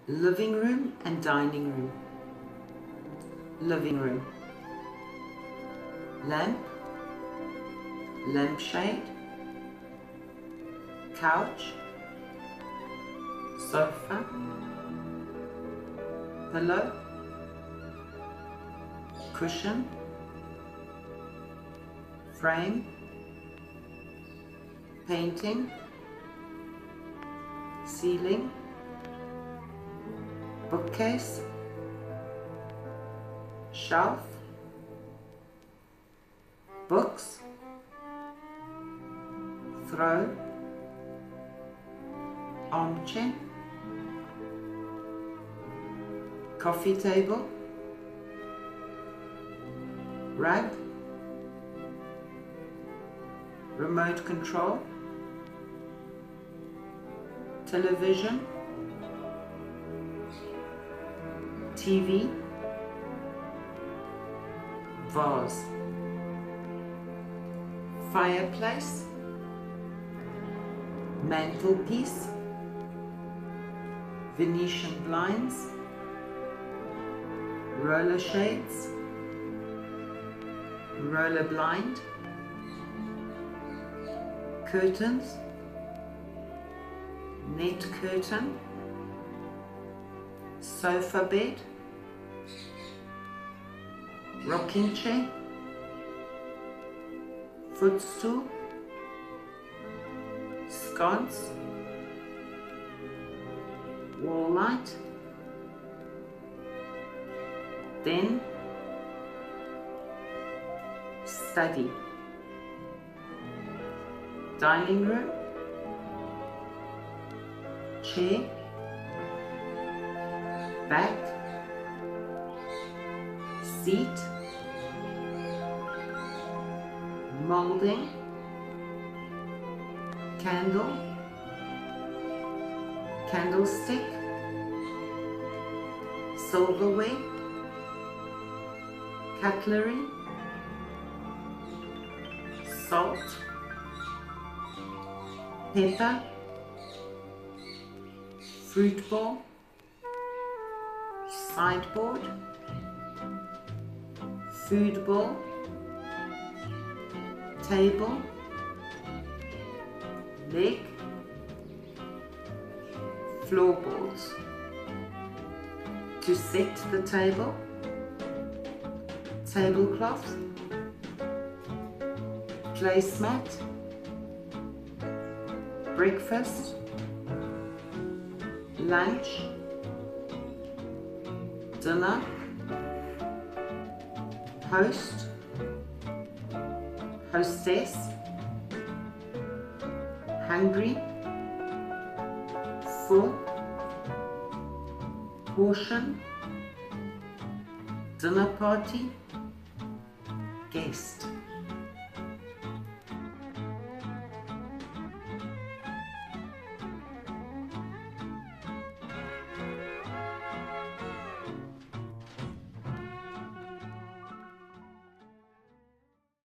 living room and dining room. Living room. Lamp, lampshade, couch, sofa, pillow, cushion, frame, painting, ceiling, bookcase, shelf, books, throw, armchair, coffee table, rug, remote control, television, TV, vase, fireplace, mantelpiece, Venetian blinds, roller shades, roller blind, curtains, net curtain, sofa bed, rocking chair, footstool, sconce, wall light, then study, dining room, chair, back, seat, molding, candle, candlestick, silverware, cutlery, salt, pepper, fruit bowl, sideboard, food bowl, table, leg, floorboards. To set the table, tablecloth, placemat, breakfast, lunch, dinner, host, hostess, hungry, full, portion, dinner party, guest.